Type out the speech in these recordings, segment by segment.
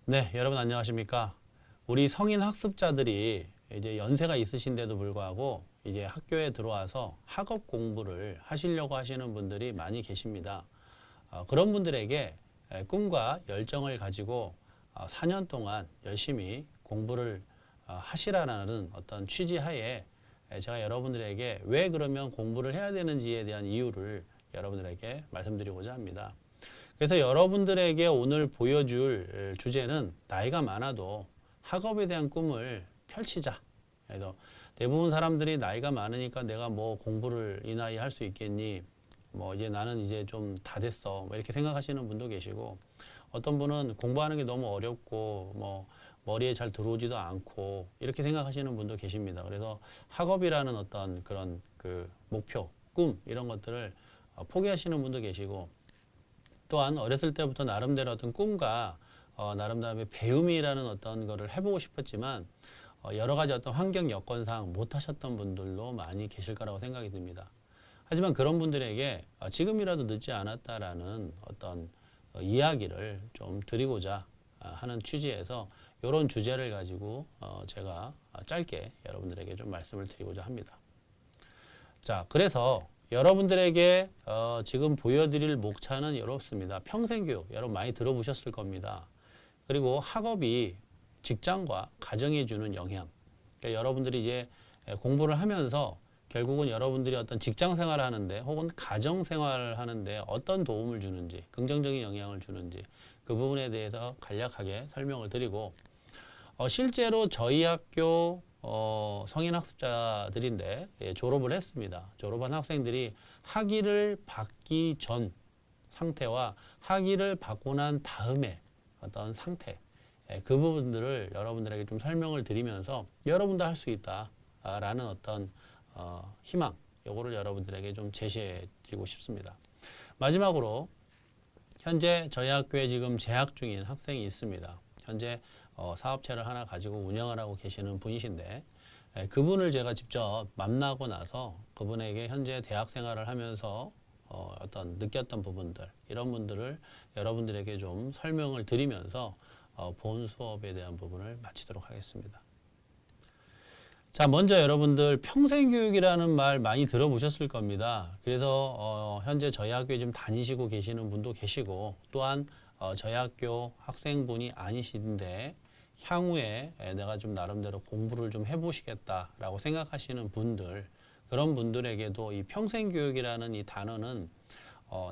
네, 여러분 안녕하십니까? 우리 성인 학습자들이 이제 연세가 있으신데도 불구하고 이제 학교에 들어와서 학업 공부를 하시려고 하시는 분들이 많이 계십니다. 그런 분들에게 꿈과 열정을 가지고 4년 동안 열심히 공부를 하시라는 어떤 취지 하에 제가 여러분들에게 왜 그러면 공부를 해야 되는지에 대한 이유를 여러분들에게 말씀드리고자 합니다. 그래서 여러분들에게 오늘 보여줄 주제는 나이가 많아도 학업에 대한 꿈을 펼치자. 그래서 대부분 사람들이 나이가 많으니까 내가 뭐 공부를 이 나이에 할 수 있겠니? 뭐 이제 나는 이제 좀 다 됐어. 뭐 이렇게 생각하시는 분도 계시고 어떤 분은 공부하는 게 너무 어렵고 뭐 머리에 잘 들어오지도 않고 이렇게 생각하시는 분도 계십니다. 그래서 학업이라는 어떤 그런 그 목표, 꿈 이런 것들을 포기하시는 분도 계시고 또한 어렸을 때부터 나름대로 어떤 꿈과 나름대로의 배움이라는 어떤 거를 해보고 싶었지만 여러 가지 어떤 환경 여건상 못하셨던 분들도 많이 계실 거라고 생각이 듭니다. 하지만 그런 분들에게 지금이라도 늦지 않았다라는 어떤 이야기를 좀 드리고자 하는 취지에서 이런 주제를 가지고 제가 짧게 여러분들에게 좀 말씀을 드리고자 합니다. 자, 그래서 여러분들에게 지금 보여드릴 목차는 이렇습니다. 평생교육, 여러분 많이 들어보셨을 겁니다. 그리고 학업이 직장과 가정에 주는 영향. 그러니까 여러분들이 이제 공부를 하면서 결국은 여러분들이 어떤 직장 생활을 하는데 혹은 가정 생활을 하는데 어떤 도움을 주는지, 긍정적인 영향을 주는지 그 부분에 대해서 간략하게 설명을 드리고 실제로 저희 학교 성인 학습자들인데 졸업을 했습니다. 졸업한 학생들이 학위를 받기 전 상태와 학위를 받고 난 다음에 어떤 상태 그 부분들을 여러분들에게 좀 설명을 드리면서 여러분도 할 수 있다라는 어떤 희망 요거를 여러분들에게 좀 제시해 드리고 싶습니다. 마지막으로 현재 저희 학교에 지금 재학 중인 학생이 있습니다. 현재 사업체를 하나 가지고 운영을 하고 계시는 분이신데 그분을 제가 직접 만나고 나서 그분에게 현재 대학 생활을 하면서 어떤 느꼈던 부분들 이런 분들을 여러분들에게 좀 설명을 드리면서 본 수업에 대한 부분을 마치도록 하겠습니다. 자, 먼저 여러분들 평생교육이라는 말 많이 들어보셨을 겁니다. 그래서 현재 저희 학교에 지금 다니시고 계시는 분도 계시고 또한 저희 학교 학생분이 아니신데 향후에 내가 좀 나름대로 공부를 좀 해보시겠다라고 생각하시는 분들 그런 분들에게도 이 평생교육이라는 이 단어는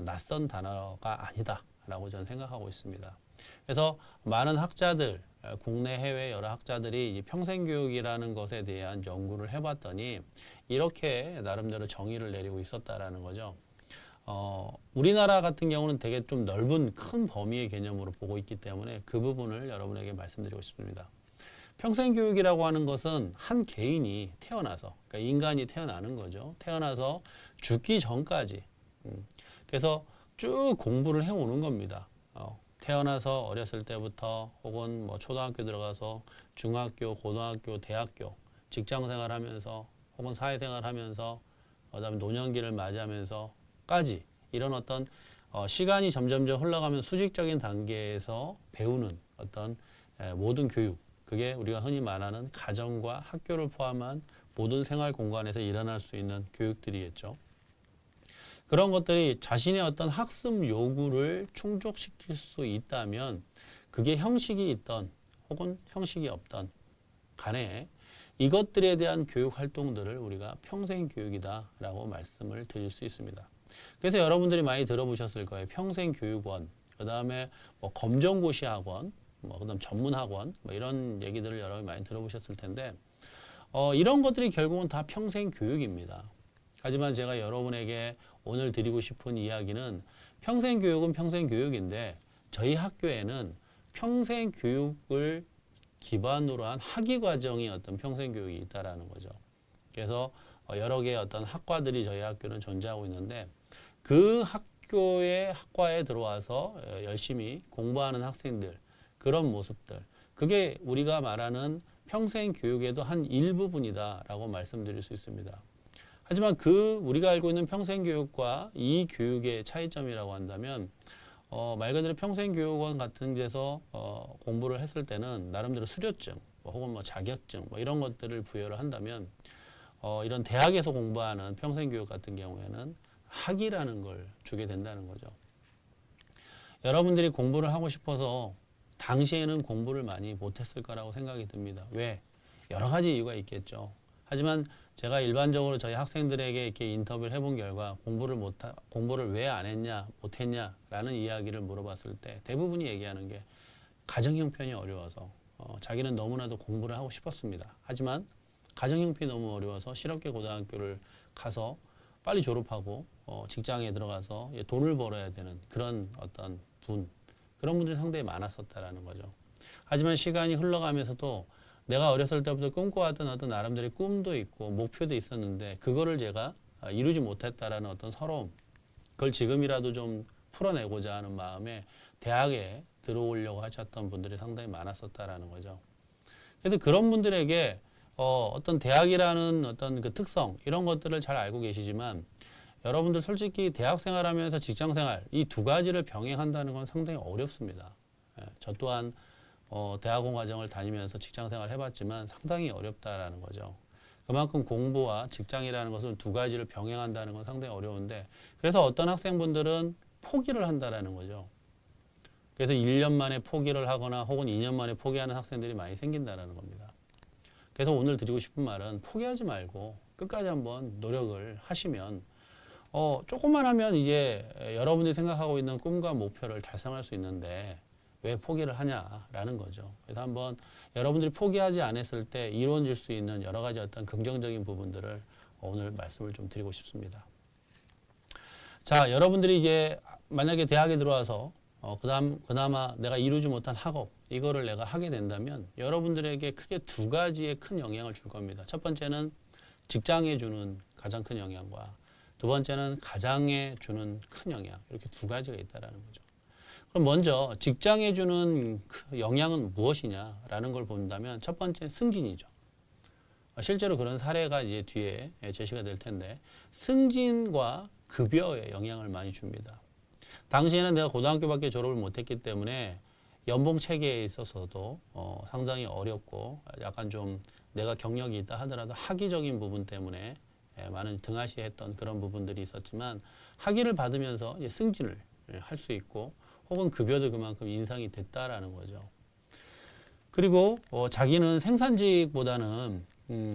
낯선 단어가 아니다라고 저는 생각하고 있습니다. 그래서 많은 학자들 국내 해외 여러 학자들이 이 평생교육이라는 것에 대한 연구를 해봤더니 이렇게 나름대로 정의를 내리고 있었다라는 거죠. 우리나라 같은 경우는 되게 좀 넓은 큰 범위의 개념으로 보고 있기 때문에 그 부분을 여러분에게 말씀드리고 싶습니다. 평생교육이라고 하는 것은 한 개인이 태어나서, 그러니까 인간이 태어나는 거죠. 태어나서 죽기 전까지. 그래서 쭉 공부를 해오는 겁니다. 태어나서 어렸을 때부터 혹은 뭐 초등학교 들어가서 중학교, 고등학교, 대학교, 직장 생활하면서 혹은 사회생활 하면서 그다음에 노년기를 맞이하면서까지 이런 어떤 시간이 점점점 흘러가면 수직적인 단계에서 배우는 어떤 모든 교육 그게 우리가 흔히 말하는 가정과 학교를 포함한 모든 생활 공간에서 일어날 수 있는 교육들이겠죠. 그런 것들이 자신의 어떤 학습 요구를 충족시킬 수 있다면 그게 형식이 있던 혹은 형식이 없던 간에 이것들에 대한 교육 활동들을 우리가 평생교육이다라고 말씀을 드릴 수 있습니다. 그래서 여러분들이 많이 들어보셨을 거예요. 평생교육원, 그 다음에 뭐 검정고시 학원, 뭐 그다음 전문학원, 뭐 이런 얘기들을 여러분이 많이 들어보셨을 텐데 이런 것들이 결국은 다 평생교육입니다. 하지만 제가 여러분에게 오늘 드리고 싶은 이야기는 평생교육은 평생교육인데 저희 학교에는 평생교육을 기반으로 한 학위과정이 어떤 평생교육이 있다라는 거죠. 그래서 여러 개의 어떤 학과들이 저희 학교는 존재하고 있는데 그 학교의 학과에 들어와서 열심히 공부하는 학생들 그런 모습들 그게 우리가 말하는 평생교육에도 한 일부분이다라고 말씀드릴 수 있습니다. 하지만 그 우리가 알고 있는 평생교육과 이 교육의 차이점이라고 한다면 말 그대로 평생교육원 같은 데서 공부를 했을 때는 나름대로 수료증 혹은 뭐 자격증 뭐 이런 것들을 부여를 한다면 이런 대학에서 공부하는 평생교육 같은 경우에는 학위라는 걸 주게 된다는 거죠. 여러분들이 공부를 하고 싶어서 당시에는 공부를 많이 못했을 거라고 생각이 듭니다. 왜? 여러 가지 이유가 있겠죠. 하지만 제가 일반적으로 저희 학생들에게 이렇게 인터뷰를 해본 결과 공부를 왜 안 했냐, 못했냐라는 이야기를 물어봤을 때 대부분이 얘기하는 게 가정 형편이 어려워서 자기는 너무나도 공부를 하고 싶었습니다. 하지만 가정 형편이 너무 어려워서 실업계 고등학교를 가서 빨리 졸업하고 직장에 들어가서 돈을 벌어야 되는 그런 어떤 그런 분들이 상당히 많았었다라는 거죠. 하지만 시간이 흘러가면서도 내가 어렸을 때부터 꿈꿔왔던 어떤 나름대로의 꿈도 있고 목표도 있었는데 그거를 제가 이루지 못했다라는 어떤 서러움, 그걸 지금이라도 좀 풀어내고자 하는 마음에 대학에 들어오려고 하셨던 분들이 상당히 많았었다라는 거죠. 그래서 그런 분들에게 어떤 대학이라는 어떤 그 특성 이런 것들을 잘 알고 계시지만 여러분들 솔직히 대학 생활하면서 직장 생활 이 두 가지를 병행한다는 건 상당히 어렵습니다. 저 또한 대학원 과정을 다니면서 직장 생활 해봤지만 상당히 어렵다라는 거죠. 그만큼 공부와 직장이라는 것은 두 가지를 병행한다는 건 상당히 어려운데 그래서 어떤 학생분들은 포기를 한다라는 거죠. 그래서 1년 만에 포기를 하거나 혹은 2년 만에 포기하는 학생들이 많이 생긴다라는 겁니다. 그래서 오늘 드리고 싶은 말은 포기하지 말고 끝까지 한번 노력을 하시면 조금만 하면 이제 여러분들이 생각하고 있는 꿈과 목표를 달성할 수 있는데 왜 포기를 하냐라는 거죠. 그래서 한번 여러분들이 포기하지 않았을 때 이루어질 수 있는 여러 가지 어떤 긍정적인 부분들을 오늘 말씀을 좀 드리고 싶습니다. 자, 여러분들이 이제 만약에 대학에 들어와서 그나마 내가 이루지 못한 학업 이거를 내가 하게 된다면 여러분들에게 크게 두 가지의 큰 영향을 줄 겁니다. 첫 번째는 직장에 주는 가장 큰 영향과 두 번째는 가장에 주는 큰 영향 이렇게 두 가지가 있다라는 거죠. 그럼 먼저 직장에 주는 그 영향은 무엇이냐라는 걸 본다면 첫 번째 승진이죠. 실제로 그런 사례가 이제 뒤에 제시가 될 텐데 승진과 급여에 영향을 많이 줍니다. 당시에는 내가 고등학교밖에 졸업을 못했기 때문에 연봉 체계에 있어서도 상당히 어렵고 약간 좀 내가 경력이 있다 하더라도 학위적인 부분 때문에 많은 등하시했던 그런 부분들이 있었지만 학위를 받으면서 이제 승진을 할 수 있고 혹은 급여도 그만큼 인상이 됐다라는 거죠. 그리고 자기는 생산직보다는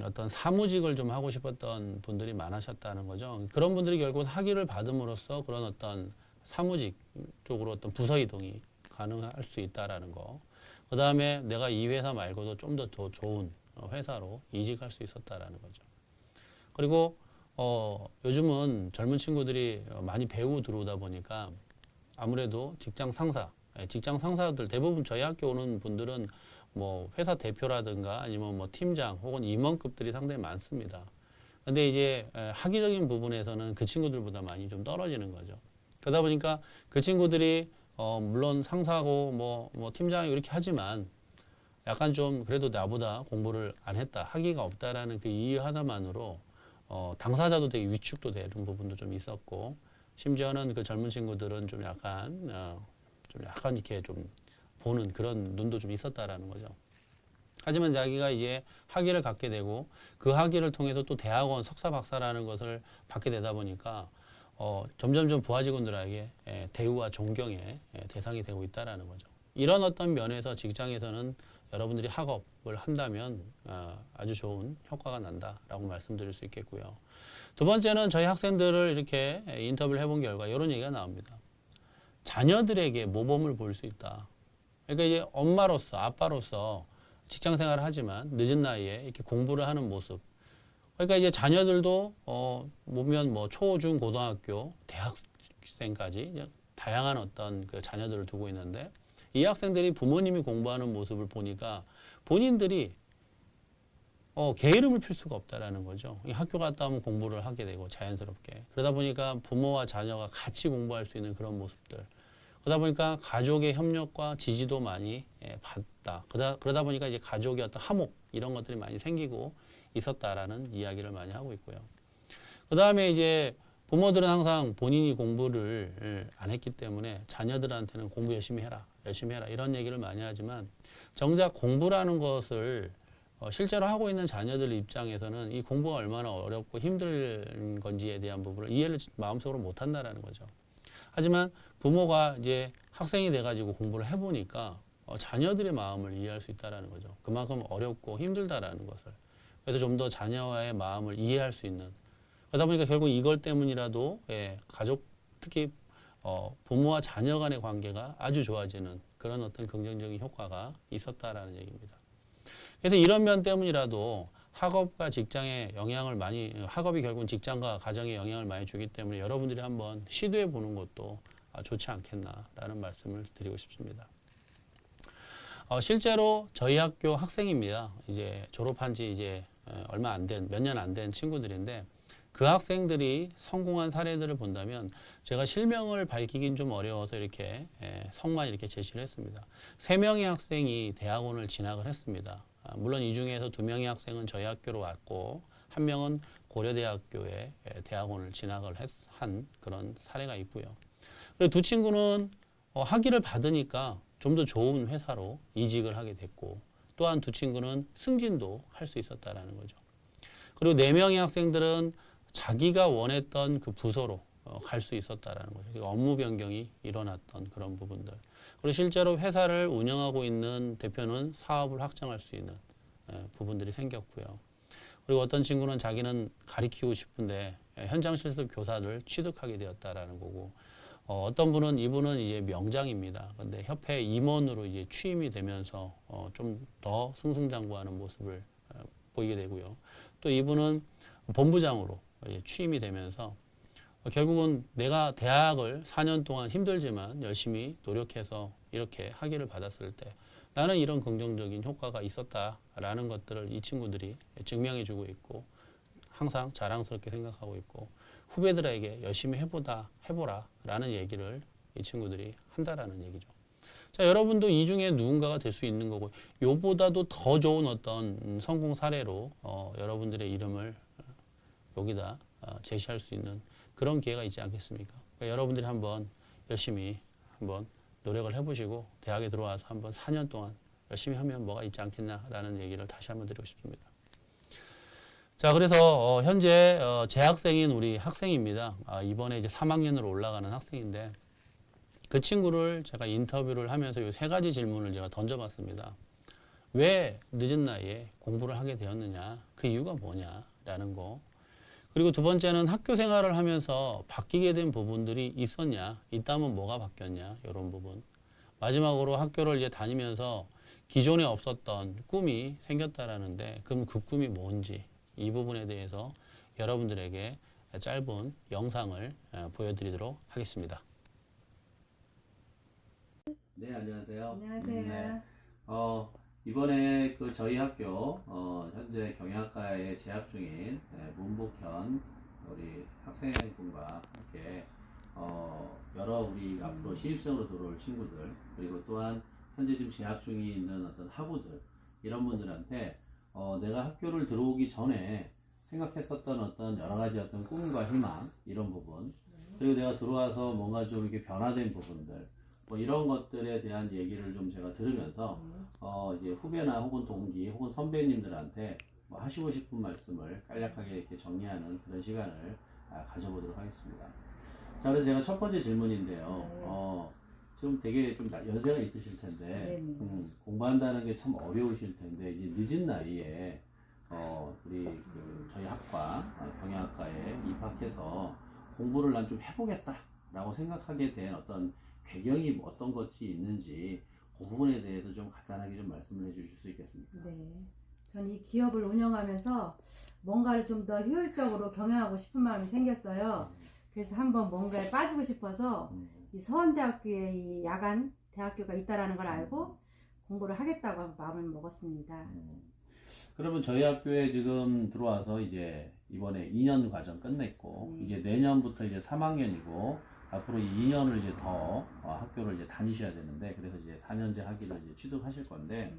어떤 사무직을 좀 하고 싶었던 분들이 많으셨다는 거죠. 그런 분들이 결국 학위를 받음으로써 그런 어떤 사무직 쪽으로 어떤 부서 이동이 가능할 수 있다라는 거. 그 다음에 내가 이 회사 말고도 좀 더 좋은 회사로 이직할 수 있었다라는 거죠. 그리고 요즘은 젊은 친구들이 많이 배우고 들어오다 보니까 아무래도 직장 상사들 대부분 저희 학교 오는 분들은 뭐 회사 대표라든가 아니면 뭐 팀장 혹은 임원급들이 상당히 많습니다. 근데 이제 학위적인 부분에서는 그 친구들보다 많이 좀 떨어지는 거죠. 그러다 보니까 그 친구들이 물론 상사고 뭐 팀장이고 이렇게 하지만 약간 좀 그래도 나보다 공부를 안 했다, 학위가 없다라는 그 이유 하나만으로 당사자도 되게 위축도 되는 부분도 좀 있었고 심지어는 그 젊은 친구들은 좀 약간 이렇게 좀 보는 그런 눈도 좀 있었다라는 거죠. 하지만 자기가 이제 학위를 갖게 되고 그 학위를 통해서 또 대학원 석사 박사라는 것을 받게 되다 보니까 점점점 부하 직원들에게 대우와 존경의 대상이 되고 있다라는 거죠. 이런 어떤 면에서 직장에서는 여러분들이 학업을 한다면 아주 좋은 효과가 난다라고 말씀드릴 수 있겠고요. 두 번째는 저희 학생들을 이렇게 인터뷰를 해본 결과 이런 얘기가 나옵니다. 자녀들에게 모범을 볼 수 있다. 그러니까 이제 엄마로서 아빠로서 직장 생활을 하지만 늦은 나이에 이렇게 공부를 하는 모습. 그러니까 이제 자녀들도 보면 뭐 초, 중, 고등학교, 대학생까지 다양한 어떤 그 자녀들을 두고 있는데 이 학생들이 부모님이 공부하는 모습을 보니까 본인들이 게으름을 필 수가 없다라는 거죠. 학교 갔다 오면 공부를 하게 되고 자연스럽게. 그러다 보니까 부모와 자녀가 같이 공부할 수 있는 그런 모습들. 그러다 보니까 가족의 협력과 지지도 많이 받다. 그러다 보니까 이제 가족의 어떤 화목 이런 것들이 많이 생기고 있었다라는 이야기를 많이 하고 있고요. 그 다음에 이제 부모들은 항상 본인이 공부를 안 했기 때문에 자녀들한테는 공부 열심히 해라, 열심히 해라 이런 얘기를 많이 하지만 정작 공부라는 것을 실제로 하고 있는 자녀들 입장에서는 이 공부가 얼마나 어렵고 힘든 건지에 대한 부분을 이해를 마음속으로 못 한다라는 거죠. 하지만 부모가 이제 학생이 돼가지고 공부를 해보니까 자녀들의 마음을 이해할 수 있다라는 거죠. 그만큼 어렵고 힘들다라는 것을. 그래서 좀 더 자녀와의 마음을 이해할 수 있는. 그러다 보니까 결국 이걸 때문이라도 가족, 특히 부모와 자녀 간의 관계가 아주 좋아지는 그런 어떤 긍정적인 효과가 있었다라는 얘기입니다. 그래서 이런 면 때문이라도 학업과 직장에 영향을 많이, 학업이 결국은 직장과 가정에 영향을 많이 주기 때문에 여러분들이 한번 시도해 보는 것도 좋지 않겠나라는 말씀을 드리고 싶습니다. 실제로 저희 학교 학생입니다. 이제 졸업한 지 이제 얼마 안 된, 몇 년 안 된 친구들인데 그 학생들이 성공한 사례들을 본다면 제가 실명을 밝히긴 좀 어려워서 이렇게 성만 이렇게 제시를 했습니다. 3명의 학생이 대학원을 진학을 했습니다. 물론 이 중에서 2명의 학생은 저희 학교로 왔고 1명은 고려대학교에 대학원을 진학을 한 그런 사례가 있고요. 그리고 2 친구는 학위를 받으니까 좀 더 좋은 회사로 이직을 하게 됐고 또한 2 친구는 승진도 할 수 있었다라는 거죠. 그리고 4명의 학생들은 자기가 원했던 그 부서로 갈 수 있었다라는 거죠. 그러니까 업무 변경이 일어났던 그런 부분들. 그리고 실제로 회사를 운영하고 있는 대표는 사업을 확장할 수 있는 부분들이 생겼고요. 그리고 어떤 친구는 자기는 가리키고 싶은데 현장 실습 교사를 취득하게 되었다라는 거고, 어떤 분은 이분은 이제 명장입니다. 근데 협회 임원으로 이제 취임이 되면서 좀 더 승승장구하는 모습을 보이게 되고요. 또 이분은 본부장으로 취임이 되면서 결국은 내가 대학을 4년 동안 힘들지만 열심히 노력해서 이렇게 학위를 받았을 때 나는 이런 긍정적인 효과가 있었다라는 것들을 이 친구들이 증명해주고 있고 항상 자랑스럽게 생각하고 있고 후배들에게 열심히 해보라 라는 얘기를 이 친구들이 한다라는 얘기죠. 자, 여러분도 이 중에 누군가가 될 수 있는 거고 요보다도 더 좋은 어떤 성공 사례로 여러분들의 이름을 여기다 제시할 수 있는 그런 기회가 있지 않겠습니까? 그러니까 여러분들이 한번 열심히 한번 노력을 해보시고 대학에 들어와서 한번 4년 동안 열심히 하면 뭐가 있지 않겠냐라는 얘기를 다시 한번 드리고 싶습니다. 자, 그래서 현재 재학생인 우리 학생입니다. 이번에 이제 3학년으로 올라가는 학생인데 그 친구를 제가 인터뷰를 하면서 이 3가지 질문을 제가 던져봤습니다. 왜 늦은 나이에 공부를 하게 되었느냐? 그 이유가 뭐냐라는 거. 그리고 2번째는 학교 생활을 하면서 바뀌게 된 부분들이 있었냐? 있다면 뭐가 바뀌었냐? 이런 부분. 마지막으로 학교를 이제 다니면서 기존에 없었던 꿈이 생겼다라는데 그럼 그 꿈이 뭔지 이 부분에 대해서 여러분들에게 짧은 영상을 보여드리도록 하겠습니다. 네, 안녕하세요. 안녕하세요. 네. 이번에 그 저희 학교 현재 경영학과에 재학 중인 문복현 우리 학생분과 함께 여러 우리 앞으로 신입생으로 들어올 친구들 그리고 또한 현재 지금 재학 중에 있는 어떤 학우들 이런 분들한테 내가 학교를 들어오기 전에 생각했었던 어떤 여러 가지 어떤 꿈과 희망 이런 부분 그리고 내가 들어와서 뭔가 좀 이렇게 변화된 부분들 뭐 이런 것들에 대한 얘기를 좀 제가 들으면서 이제 후배나 혹은 동기 혹은 선배님들한테 뭐 하시고 싶은 말씀을 간략하게 이렇게 정리하는 그런 시간을 가져보도록 하겠습니다. 자, 그래서 제가 첫 번째 질문인데요. 지금 되게 좀 연세가 있으실 텐데 공부한다는 게 참 어려우실 텐데 이제 늦은 나이에 우리 저희 학과 경영학과에 입학해서 공부를 난 좀 해보겠다라고 생각하게 된 어떤 배경이 어떤 것이 있는지 그 부분에 대해서 좀 간단하게 좀 말씀을 해주실 수 있겠습니까? 네. 전 이 기업을 운영하면서 뭔가를 좀 더 효율적으로 경영하고 싶은 마음이 생겼어요. 그래서 한번 뭔가에 빠지고 싶어서 이 서원대학교에 이 야간 대학교가 있다라는 걸 알고 공부를 하겠다고 마음을 먹었습니다. 그러면 저희 학교에 지금 들어와서 이제 이번에 2년 과정 끝냈고 이제 내년부터 이제 3학년이고 앞으로 2년을 이제 더 학교를 이제 다니셔야 되는데 그래서 이제 4년제 학위를 이제 취득하실 건데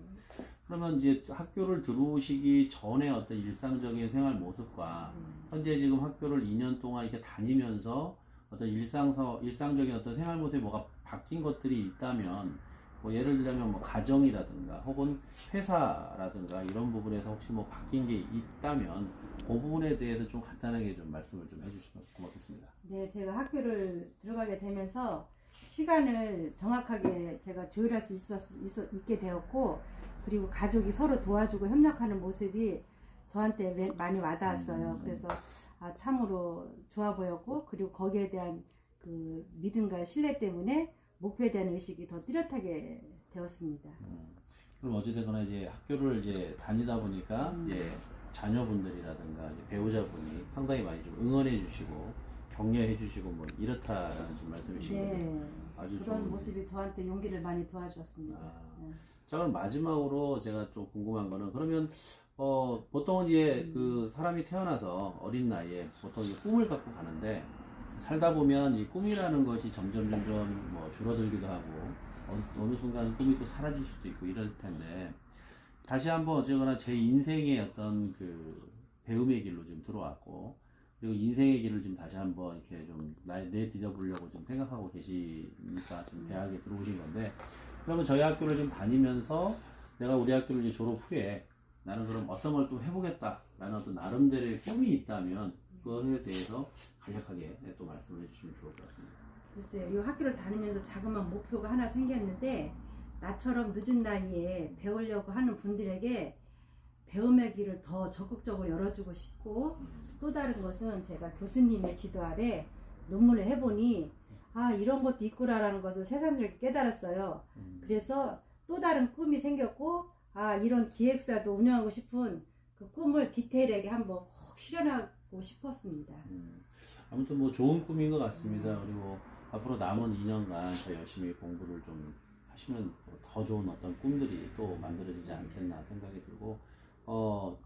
그러면 이제 학교를 들어오시기 전에 어떤 일상적인 생활 모습과 현재 지금 학교를 2년 동안 이렇게 다니면서 어떤 일상적인 어떤 생활 모습에 뭐가 바뀐 것들이 있다면, 뭐 예를 들자면 뭐 가정이라든가 혹은 회사라든가 이런 부분에서 혹시 뭐 바뀐 게 있다면 그 부분에 대해서 좀 간단하게 좀 말씀을 좀 해주시면 고맙겠습니다. 네, 제가 학교를 들어가게 되면서 시간을 정확하게 제가 조율할 수 있게 되었고, 그리고 가족이 서로 도와주고 협력하는 모습이 저한테 많이 와닿았어요. 그래서 참으로 좋아 보였고, 그리고 거기에 대한 그 믿음과 신뢰 때문에 목표에 대한 의식이 더 뚜렷하게 되었습니다. 그럼 어찌되거나 이제 학교를 이제 다니다 보니까 이제 자녀분들이라든가 이제 배우자분이 상당히 많이 좀 응원해 주시고 격려해 주시고 뭐 이렇다라는 지금 말씀이신 거죠. 네, 아주 그런 좋은 모습이 저한테 용기를 많이 도와주었습니다. 네. 자, 그럼 마지막으로 제가 좀 궁금한 거는, 그러면 보통은 이제 그 사람이 태어나서 어린 나이에 보통 이제 꿈을 갖고 가는데, 살다 보면 이 꿈이라는 것이 점점 뭐 줄어들기도 하고 어느 순간 꿈이 또 사라질 수도 있고 이럴 텐데, 다시 한번 어쨌거나 제 인생의 어떤 그 배움의 길로 지금 들어왔고, 그리고 인생의 길을 지금 다시 한번 이렇게 좀 내디뎌보려고 좀 생각하고 계시니까 지금 대학에 들어오신 건데, 그러면 저희 학교를 좀 다니면서 내가 우리 학교를 이제 졸업 후에 나는 그럼 어떤 걸 또 해보겠다라는 어떤 나름대로의 꿈이 있다면 그것에 대해서 간략하게 또 말씀을 해주시면 좋을 것 같습니다. 글쎄요, 이 학교를 다니면서 자그마한 목표가 하나 생겼는데, 나처럼 늦은 나이에 배우려고 하는 분들에게 배움의 길을 더 적극적으로 열어주고 싶고, 또 다른 것은 제가 교수님의 지도 아래 논문을 해보니 이런 것도 있구나라는 것을 새삼스럽게 깨달았어요. 그래서 또 다른 꿈이 생겼고, 이런 기획사도 운영하고 싶은 그 꿈을 디테일하게 한번 꼭 실현하고 싶었습니다. 아무튼 뭐 좋은 꿈인 것 같습니다. 그리고 앞으로 남은 2년간 더 열심히 공부를 좀 하시면 더 좋은 어떤 꿈들이 또 만들어지지 않겠나 생각이 들고,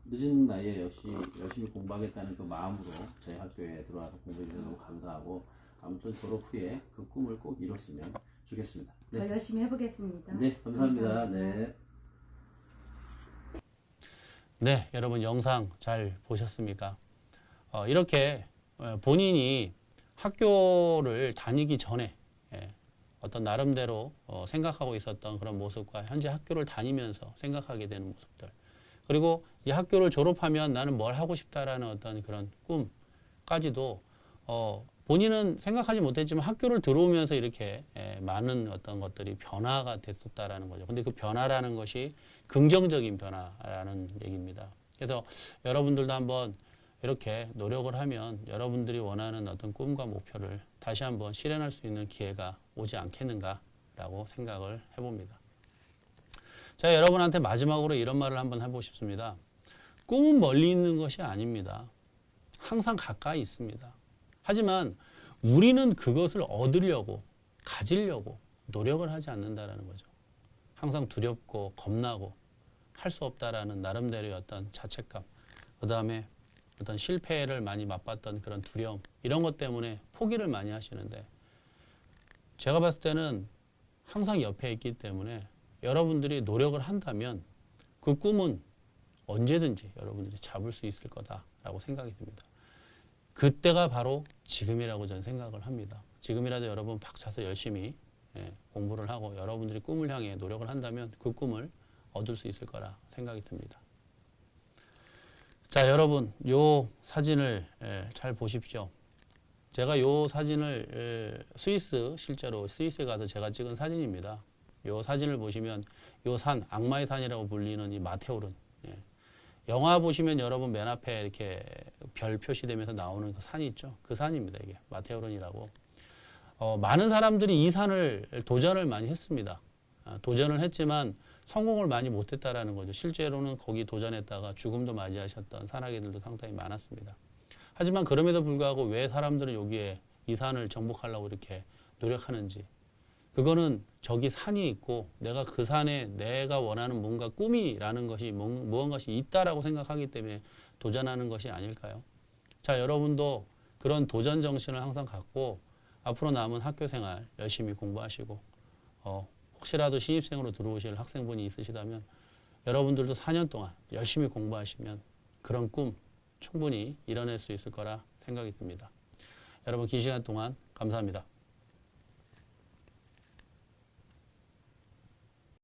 늦은 나이에 역시 열심히 공부하겠다는 그 마음으로 저희 학교에 들어와서 공부해 주셔서 너무 감사하고, 아무튼 졸업 후에 그 꿈을 꼭 이뤘으면 좋겠습니다. 더 열심히 해보겠습니다. 네, 감사합니다. 네. 네, 여러분 영상 잘 보셨습니까? 이렇게 본인이 학교를 다니기 전에 어떤 나름대로 생각하고 있었던 그런 모습과 현재 학교를 다니면서 생각하게 되는 모습들, 그리고 이 학교를 졸업하면 나는 뭘 하고 싶다라는 어떤 그런 꿈까지도 본인은 생각하지 못했지만 학교를 들어오면서 이렇게 많은 어떤 것들이 변화가 됐었다라는 거죠. 근데 그 변화라는 것이 긍정적인 변화라는 얘기입니다. 그래서 여러분들도 한번 이렇게 노력을 하면 여러분들이 원하는 어떤 꿈과 목표를 다시 한번 실현할 수 있는 기회가 오지 않겠는가라고 생각을 해봅니다. 자, 여러분한테 마지막으로 이런 말을 한번 해보고 싶습니다. 꿈은 멀리 있는 것이 아닙니다. 항상 가까이 있습니다. 하지만 우리는 그것을 얻으려고, 가지려고 노력을 하지 않는다라는 거죠. 항상 두렵고 겁나고 할 수 없다라는 나름대로의 어떤 자책감, 그 다음에 어떤 실패를 많이 맛봤던 그런 두려움, 이런 것 때문에 포기를 많이 하시는데, 제가 봤을 때는 항상 옆에 있기 때문에 여러분들이 노력을 한다면 그 꿈은 언제든지 여러분들이 잡을 수 있을 거다라고 생각이 듭니다. 그때가 바로 지금이라고 저는 생각을 합니다. 지금이라도 여러분 박차서 열심히 공부를 하고 여러분들이 꿈을 향해 노력을 한다면 그 꿈을 얻을 수 있을 거라 생각이 듭니다. 자, 여러분 요 사진을 잘 보십시오. 제가 요 사진을 실제로 스위스에 가서 제가 찍은 사진입니다. 요 사진을 보시면 요 산, 악마의 산이라고 불리는 이 마테오른, 영화 보시면 여러분 맨 앞에 이렇게 별 표시되면서 나오는 그 산이 있죠. 그 산입니다. 이게 마테오른이라고. 많은 사람들이 이 산을 도전을 많이 했습니다. 도전을 했지만 성공을 많이 못했다라는 거죠. 실제로는 거기 도전했다가 죽음도 맞이하셨던 산악인들도 상당히 많았습니다. 하지만 그럼에도 불구하고 왜 사람들은 여기에 이 산을 정복하려고 이렇게 노력하는지, 그거는 저기 산이 있고 내가 그 산에 내가 원하는 뭔가 꿈이라는 것이 무언가시 있다라고 생각하기 때문에 도전하는 것이 아닐까요? 자, 여러분도 그런 도전 정신을 항상 갖고 앞으로 남은 학교 생활 열심히 공부하시고, 혹시라도 신입생으로 들어오실 학생분이 있으시다면 여러분들도 4년 동안 열심히 공부하시면 그런 꿈 충분히 이뤄낼 수 있을 거라 생각이 듭니다. 여러분 긴 시간 동안 감사합니다.